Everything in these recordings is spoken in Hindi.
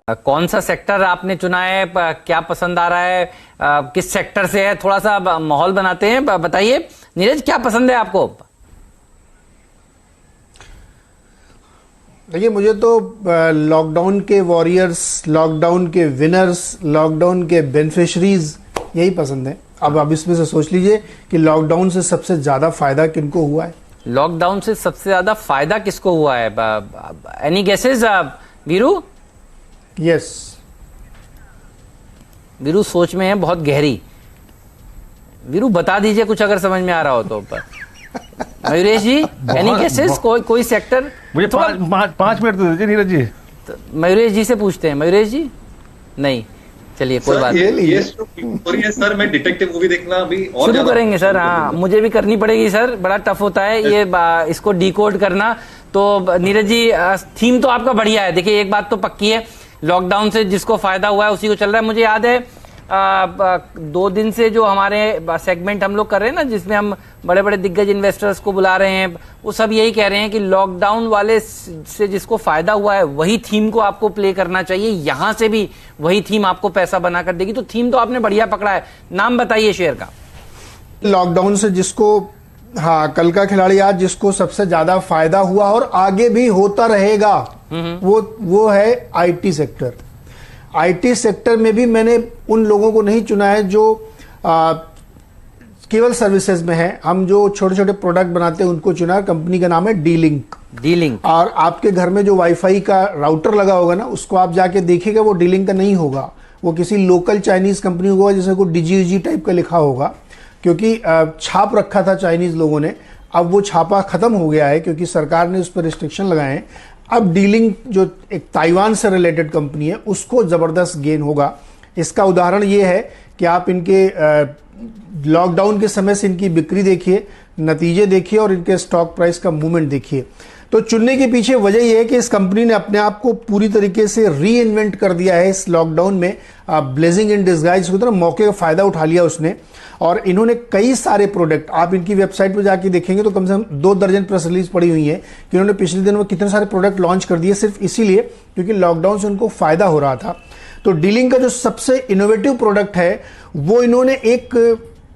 कौन सा सेक्टर आपने चुना है, क्या पसंद आ रहा है, किस सेक्टर से है, थोड़ा सा माहौल बनाते हैं, बताइए नीरज क्या पसंद है आपको? देखिए, मुझे तो लॉकडाउन के वॉरियर्स, लॉकडाउन के विनर्स, लॉकडाउन के बेनिफिशरीज यही पसंद है। अब इसमें से सोच लीजिए कि लॉकडाउन से सबसे ज्यादा फायदा किनको हुआ है। लॉकडाउन से सबसे ज्यादा फायदा किसको हुआ है? Any guesses Veeru? Yes, Veeru सोच में है बहुत गहरी। वीरू बता दीजिए कुछ अगर समझ में आ रहा हो तो। मयूरेश जी, एनी गेसेस? कोई सेक्टर? मुझे 5 मिनट दे दीजिए नीरज जी। तो मयूरेश जी से पूछते हैं। मयूरेश जी नहीं, चलिए कोई बात नहीं। ये सर, मैं डिटेक्टिव मूवी देखना अभी और शुरू करेंगे सर। हाँ, मुझे भी करनी पड़ेगी सर, बड़ा टफ होता है ये इसको डिकोड करना। तो नीरज जी, थीम तो आपका बढ़िया है। देखिए, एक बात तो पक्की है, लॉकडाउन से जिसको फायदा हुआ है उसी को चल रहा है। मुझे याद है 2 दिन से जो हमारे सेगमेंट हम लोग कर रहे हैं ना, जिसमें हम बड़े बड़े दिग्गज इन्वेस्टर्स को बुला रहे हैं, वो सब यही कह रहे हैं कि लॉकडाउन वाले से जिसको फायदा हुआ है वही थीम को आपको प्ले करना चाहिए। यहां से भी वही थीम आपको पैसा बना कर देगी। तो थीम तो आपने बढ़िया पकड़ा है। नाम बताइए शेयर का। लॉकडाउन से जिसको, हाँ, कल का खिलाड़ी आज जिसको सबसे ज्यादा फायदा हुआ और आगे भी होता रहेगा, वो है आईटी सेक्टर। आईटी सेक्टर में भी मैंने उन लोगों को नहीं चुना है जो केवल सर्विसेज में है। हम जो छोटे छोटे प्रोडक्ट बनाते हैं उनको चुना है। कंपनी का नाम है डी-लिंक। और आपके घर में जो वाईफाई का राउटर लगा होगा ना, उसको आप जाके देखिएगा, वो डी-लिंक का नहीं होगा, वो किसी लोकल चाइनीज कंपनी होगा जिसमें कोई डिजी टाइप का लिखा होगा, क्योंकि छाप रखा था चाइनीज लोगों ने। अब वो छापा खत्म हो गया है क्योंकि सरकार ने उस पर रिस्ट्रिक्शन लगाए हैं। अब डी-लिंक जो एक ताइवान से रिलेटेड कंपनी है, उसको जबरदस्त गेन होगा। इसका उदाहरण ये है कि आप इनके लॉकडाउन के समय से इनकी बिक्री देखिए, नतीजे देखिए और इनके स्टॉक प्राइस का मूवमेंट देखिए। तो चुनने के पीछे वजह यह है कि इस कंपनी ने अपने आप को पूरी तरीके से री इन्वेंट कर दिया है इस लॉकडाउन में। ब्लेजिंग इन डिस्गाइज की तरह मौके का फायदा उठा लिया उसने, और इन्होंने कई सारे प्रोडक्ट, आप इनकी वेबसाइट पर जाके देखेंगे तो कम से कम 2 दर्जन प्रेस रिलीज पड़ी हुई है कि उन्होंने पिछले दिनों में कितने सारे प्रोडक्ट लॉन्च कर दिए, सिर्फ इसीलिए क्योंकि लॉकडाउन से उनको फायदा हो रहा था। तो डी-लिंक का जो सबसे इनोवेटिव प्रोडक्ट है, वो इन्होंने एक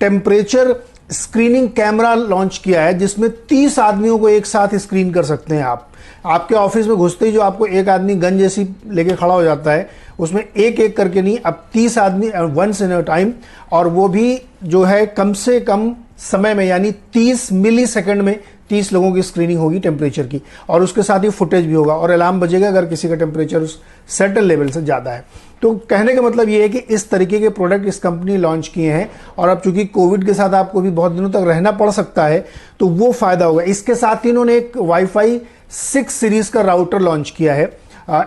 टेम्परेचर स्क्रीनिंग कैमरा लॉन्च किया है जिसमें 30 आदमियों को एक साथ स्क्रीन कर सकते हैं आप। आपके ऑफिस में घुसते ही जो आपको एक आदमी गन जैसी लेके खड़ा हो जाता है, उसमें एक एक करके नहीं, अब 30 आदमी वंस इन अ टाइम, और वो भी जो है कम से कम समय में, यानी 30 मिली सेकेंड में 30 लोगों की स्क्रीनिंग होगी टेम्परेचर की, और उसके साथ ही फुटेज भी होगा और अलार्म बजेगा अगर किसी का टेम्परेचर उस सर्टेन लेवल से ज़्यादा है। तो कहने का मतलब ये है कि इस तरीके के प्रोडक्ट इस कंपनी लॉन्च किए हैं, और अब चूंकि कोविड के साथ आपको भी बहुत दिनों तक रहना पड़ सकता है, तो वो फायदा होगा। इसके साथ ही इन्होंने एक वाईफाई 6 सीरीज का राउटर लॉन्च किया है।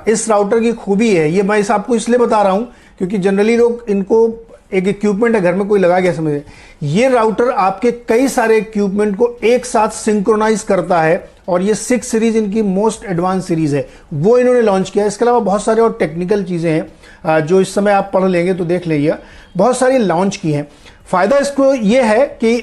इस राउटर की खूबी है, ये मैं आपको इसलिए बता रहा हूं क्योंकि जनरली लोग इनको एक इक्विपमेंट है घर में कोई लगा गया समझे, ये राउटर आपके कई सारे इक्विपमेंट को एक साथ सिंक्रोनाइज करता है, और ये 6 सीरीज इनकी मोस्ट एडवांस सीरीज है, वो इन्होंने लॉन्च किया है। इसके अलावा बहुत सारे और टेक्निकल चीजें हैं जो इस समय आप पढ़ लेंगे तो देख लीजिए, बहुत सारी लॉन्च की हैं। फायदा इसको ये है कि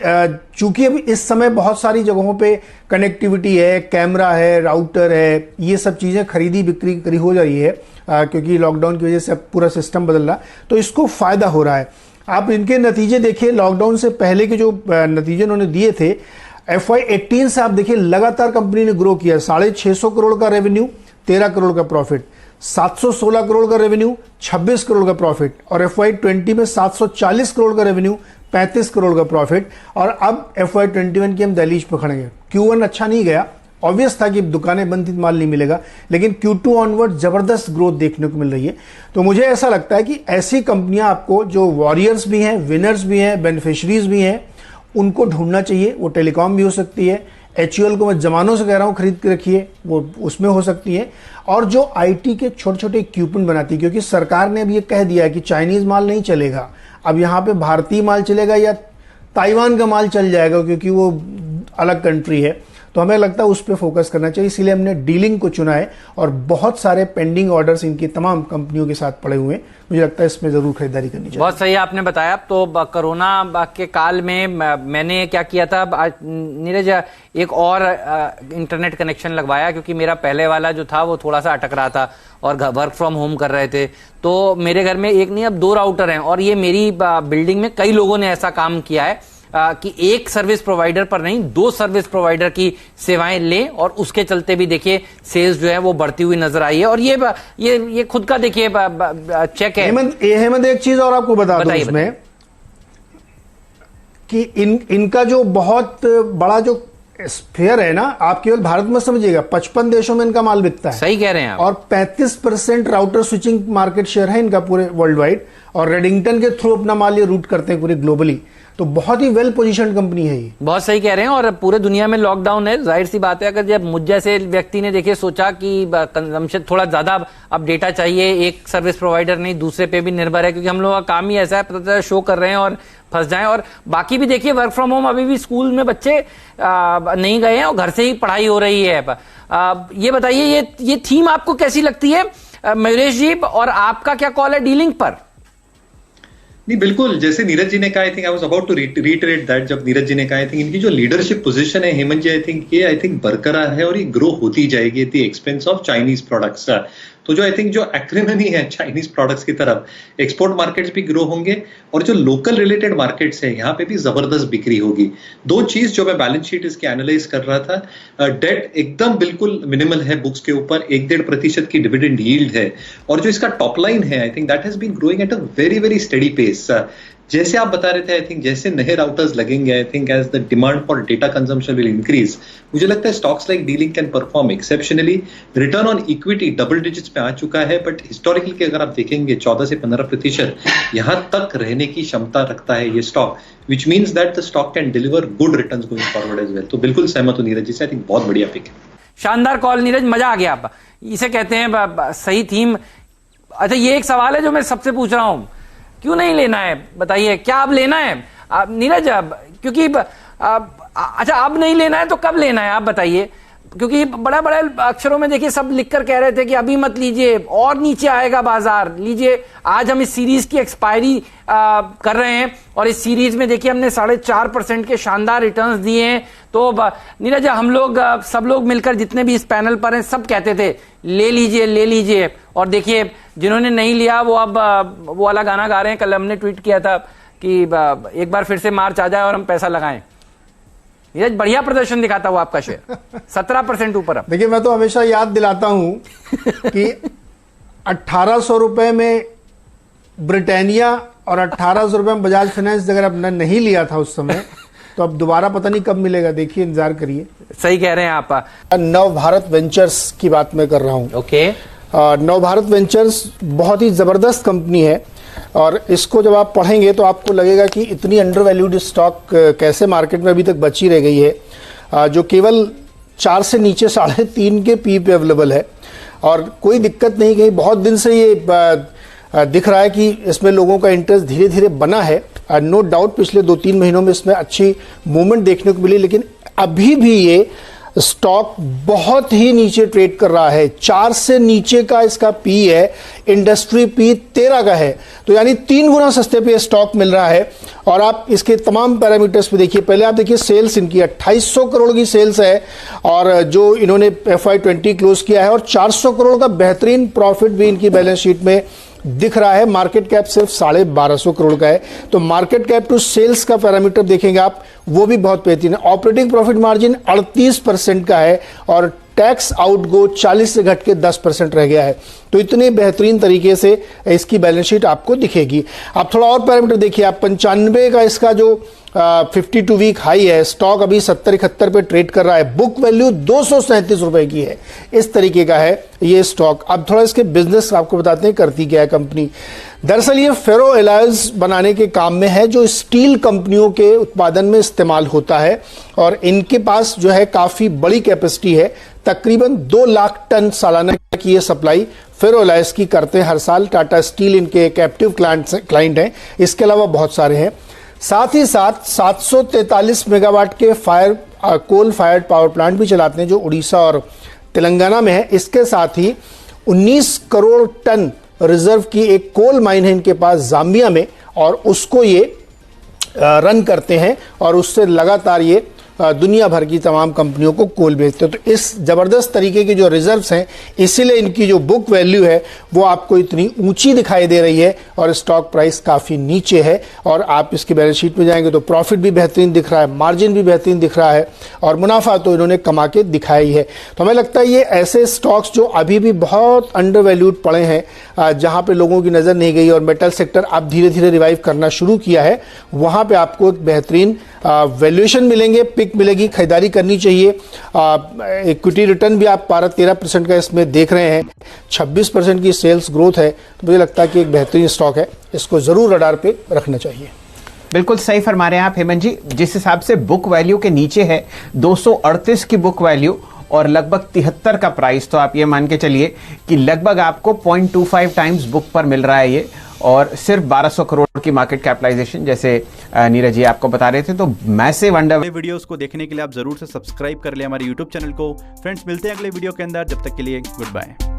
चूंकि अभी इस समय बहुत सारी जगहों पे कनेक्टिविटी है, कैमरा है, राउटर है, ये सब चीजें खरीदी बिक्री हो जा रही है क्योंकि लॉकडाउन की वजह से अब पूरा सिस्टम बदल रहा, तो इसको फायदा हो रहा है। आप इनके नतीजे देखिए, लॉकडाउन से पहले के जो नतीजे उन्होंने दिए थे, FY18 से आप देखिए लगातार कंपनी ने ग्रो किया। 650 करोड़ का रेवेन्यू, 13 करोड़ का प्रॉफिट, 716 करोड़ का रेवेन्यू, 26 करोड़ का प्रॉफिट, और FY20 में 740 करोड़ का रेवेन्यू, 35 करोड़ का प्रॉफिट, और अब FY21 की हम दहलीज पर खड़े हैं। Q1 अच्छा नहीं गया, ऑब्वियस था कि दुकानें बंद थी, माल नहीं मिलेगा, लेकिन Q2 ऑनवर्ड जबरदस्त ग्रोथ देखने को मिल रही है। तो मुझे ऐसा लगता है कि ऐसी कंपनियां आपको जो वॉरियर्स भी हैं, विनर्स भी हैं, बेनिफिशरीज भी हैं, उनको ढूंढना चाहिए। वो टेलीकॉम भी हो सकती है, HUL को मैं जमानों से कह रहा हूं खरीद के रखिए, वो उसमें हो सकती है, और जो आईटी के छोटे छोटे इक्विपमेंट बनाती है, क्योंकि सरकार ने अब ये कह दिया है कि चाइनीज माल नहीं चलेगा, अब यहाँ पे भारतीय माल चलेगा या ताइवान का माल चल जाएगा क्योंकि वो अलग कंट्री है। तो हमें लगता है उस पर फोकस करना चाहिए, इसीलिए हमने डीलिंग को चुना है। और बहुत सारे पेंडिंग ऑर्डर्स इनकी तमाम कंपनियों के साथ पड़े हुए हैं, मुझे लगता है इसमें जरूर खरीदारी करनी चाहिए। बहुत सही आपने बताया। तो कोरोना के काल में मैंने क्या किया था, नीरज एक और इंटरनेट कनेक्शन लगवाया, क्योंकि मेरा पहले वाला जो था वो थोड़ा सा अटक रहा था और वर्क फ्रॉम होम कर रहे थे। तो मेरे घर में एक नहीं अब 2 राउटर हैं, और ये मेरी बिल्डिंग में कई लोगों ने ऐसा काम किया है कि एक सर्विस प्रोवाइडर पर नहीं 2 सर्विस प्रोवाइडर की सेवाएं लें, और उसके चलते भी देखिए सेल्स जो है वो बढ़ती हुई नजर आई है। और ये खुद का देखिए चेक है। हेमंत एक चीज और आपको बता दूं इसमें कि इनका जो बहुत बड़ा जो स्फीयर है ना, आप केवल भारत में समझिएगा, 55 देशों में इनका माल बिकता है। सही कह रहे हैं आप। और 35% राउटर स्विचिंग मार्केट शेयर है इनका पूरे वर्ल्ड वाइड, और रेडिंगटन के थ्रू अपना माल ये रूट करते हैं पूरे ग्लोबली। तो बहुत ही वेल पोजीशन्ड कंपनी है ये। बहुत सही कह रहे हैं। और पूरे दुनिया में लॉकडाउन है, जाहिर सी बात है, अगर जब मुझ जैसे व्यक्ति ने देखिए सोचा कि कंजम्पशन थोड़ा ज्यादा अब डेटा चाहिए, एक सर्विस प्रोवाइडर नहीं दूसरे पे भी निर्भर है, क्योंकि हम लोग का काम ही ऐसा है, पता शो कर रहे हैं और फंस जाएं। और बाकी भी देखिए वर्क फ्रॉम होम, अभी भी स्कूल में बच्चे नहीं गए हैं और घर से ही पढ़ाई हो रही है। ये बताइए ये थीम आपको कैसी लगती है मयूरेश जी, और आपका क्या कॉल है डीलिंग पर? नहीं, बिल्कुल जैसे नीरज जी ने कहा, I think I was about to reiterate that. जब नीरज जी ने कहा, आई थिंक इनकी जो लीडरशिप पोजीशन है हेमंत जी, आई थिंक बरकरार है और ये ग्रो होती जाएगी at the expense of Chinese products. तो जो आई थिंक जो एक्रिमनी है चाइनीज प्रोडक्ट्स की तरफ, एक्सपोर्ट मार्केट्स भी ग्रो होंगे और जो लोकल रिलेटेड मार्केट्स है यहाँ पे भी जबरदस्त बिक्री होगी। 2 चीज जो मैं बैलेंस शीट इसके एनालाइज कर रहा था, डेट एकदम बिल्कुल मिनिमल है बुक्स के ऊपर, 1-1.5% की डिविडेंड यील्ड है, और जो इसका टॉप लाइन है I think that has been growing at a very very steady pace. जैसे आप बता रहे थे, आई थिंक जैसे नए राउटर्स लगेंगे, I think as the demand for data consumption will increase, मुझे लगता है stocks like dealing can perform exceptionally. Return on equity double digits पे आ चुका है, बट हिस्टोरिकल के अगर आप देखेंगे 14 से 15% यहां तक रहने की क्षमता रखता है ये stock, which means that the stock can deliver good returns going forward as well. तो बिल्कुल सहमत हूं नीरज जी से, आई थिंक बहुत बढ़िया पिक है। शानदार कॉल नीरज, मजा आ गया। आप इसे कहते हैं सही थीम। अच्छा, ये एक सवाल है जो मैं सबसे पूछ रहा हूं, क्यों नहीं लेना है? बताइए, क्या अब लेना है नीरज? क्योंकि अच्छा अब नहीं लेना है तो कब लेना है आप बताइए? क्योंकि बड़ा बड़ा अक्षरों में देखिए सब लिखकर कह रहे थे कि अभी मत लीजिए और नीचे आएगा बाजार, लीजिए। आज हम इस सीरीज की एक्सपायरी कर रहे हैं और इस सीरीज में देखिए हमने 4.5% के शानदार रिटर्न्स दिए हैं। तो नीरज, हम लोग सब लोग मिलकर जितने भी इस पैनल पर हैं सब कहते थे ले लीजिए ले लीजिए, और देखिए जिन्होंने नहीं लिया वो अब वो वाला गाना गा रहे हैं। कल हमने ट्वीट किया था कि एक बार फिर से मार्च आ जाए और हम पैसा लगाएं। नीरज, बढ़िया प्रदर्शन दिखाता हुआ आपका शेयर 17% ऊपर। अब देखिए, मैं तो हमेशा याद दिलाता हूं कि 1800 रुपए में ब्रिटानिया और 1800 रुपए में बजाज फाइनेंस अगर आपने नहीं लिया था उस समय, तो अब दोबारा पता नहीं कब मिलेगा, देखिए इंतजार करिए। सही कह रहे हैं आप। नवभारत वेंचर्स की बात मैं कर रहा हूं। ओके। नवभारत वेंचर्स बहुत ही जबरदस्त कंपनी है, और इसको जब आप पढ़ेंगे तो आपको लगेगा कि इतनी अंडर वैल्यूड स्टॉक कैसे मार्केट में अभी तक बची रह गई है, जो केवल 4 से नीचे 3.5 के पी पे अवेलेबल है। और कोई दिक्कत नहीं, कहीं बहुत दिन से ये दिख रहा है कि इसमें लोगों का इंटरेस्ट धीरे धीरे बना है। नो डाउट पिछले 2-3 महीनों में इसमें अच्छी मूवमेंट देखने को मिली, लेकिन अभी भी ये स्टॉक बहुत ही नीचे ट्रेड कर रहा है। 4 से नीचे का इसका पी है, इंडस्ट्री पी 13 का है, तो यानी 3 गुना सस्ते पे स्टॉक मिल रहा है। और आप इसके तमाम पैरामीटर्स पे देखिए। पहले आप देखिए सेल्स इनकी 2800 करोड़ की सेल्स है, और जो इन्होंने FY20 क्लोज किया है, और 400 करोड़ का बेहतरीन प्रॉफिट भी इनकी बैलेंस शीट में दिख रहा है। मार्केट कैप सिर्फ 1250 करोड़ का है, तो मार्केट कैप टू सेल्स का पैरामीटर देखेंगे आप, वो भी बहुत बेहतरीन है। ऑपरेटिंग प्रॉफिट मार्जिन 38% का है, और टैक्स आउटगो 40 से घट के 10% रह गया है। तो इतने बेहतरीन तरीके से इसकी बैलेंस शीट आपको दिखेगी। आप थोड़ा और पैरामीटर देखिए, आप 95 का इसका जो 52 वीक हाई है, स्टॉक अभी 70-71 पे ट्रेड कर रहा है, बुक वैल्यू 237 रुपए की है। इस तरीके का है ये स्टॉक। अब थोड़ा इसके बिजनेस आपको बताते हैं करती क्या है कंपनी। दरअसल ये फेरो एलॉयज बनाने के काम में है, जो स्टील कंपनियों के उत्पादन में इस्तेमाल होता है, और इनके पास जो है काफी बड़ी कैपेसिटी है। तकरीबन 2 लाख टन सालाना की ये सप्लाई फेरो एलॉयज की करते हैं हर साल। टाटा स्टील इनके कैप्टिव क्लाइंट हैं, इसके अलावा बहुत सारे हैं। साथ ही साथ 743 मेगावाट के fire coal fired power plant भी चलाते हैं जो उड़ीसा और तेलंगाना में है। इसके साथ ही 19 करोड़ टन रिजर्व की एक कोल माइन है इनके पास जाम्बिया में, और उसको ये रन करते हैं और उससे लगातार ये दुनिया भर की तमाम कंपनियों को कोल बेचते हैं। तो इस जबरदस्त तरीके की जो रिजर्व्स हैं, इसीलिए इनकी जो बुक वैल्यू है वो आपको इतनी ऊंची दिखाई दे रही है और स्टॉक प्राइस काफ़ी नीचे है। और आप इसकी बैलेंस शीट में जाएंगे तो प्रॉफिट भी बेहतरीन दिख रहा है, मार्जिन भी बेहतरीन दिख रहा है और मुनाफा तो इन्होंने कमा के दिखाया ही है। तो हमें लगता है ये ऐसे स्टॉक्स जो अभी भी बहुत अंडर वैल्यूड पड़े हैं, जहाँ पे लोगों की नज़र नहीं गई और मेटल सेक्टर अब धीरे धीरे रिवाइव करना शुरू किया है, वहाँ पे आपको एक बेहतरीन वैल्यूएशन मिलेंगे, पिक मिलेगी, खरीदारी करनी चाहिए। इक्विटी रिटर्न भी आप 12-13% का इसमें देख रहे हैं, 26% की सेल्स ग्रोथ है। तो मुझे लगता है कि एक बेहतरीन स्टॉक है, इसको ज़रूर रडार पे रखना चाहिए। बिल्कुल सही फरमा रहे हैं आप हेमंत जी। जिस हिसाब से बुक वैल्यू के नीचे है 238 की बुक वैल्यू और लगभग 73 का प्राइस, तो आप ये मान के चलिए कि लगभग आपको 0.25 टाइम्स बुक पर मिल रहा है ये, और सिर्फ 1200 करोड़ की मार्केट कैपिटलाइजेशन, जैसे नीरज जी आपको बता रहे थे। तो मैसिव अंडर वीडियोस को देखने के लिए आप जरूर से सब्सक्राइब कर ले हमारे YouTube चैनल को। फ्रेंड्स, मिलते हैं अगले वीडियो के अंदर, जब तक के लिए गुड बाय।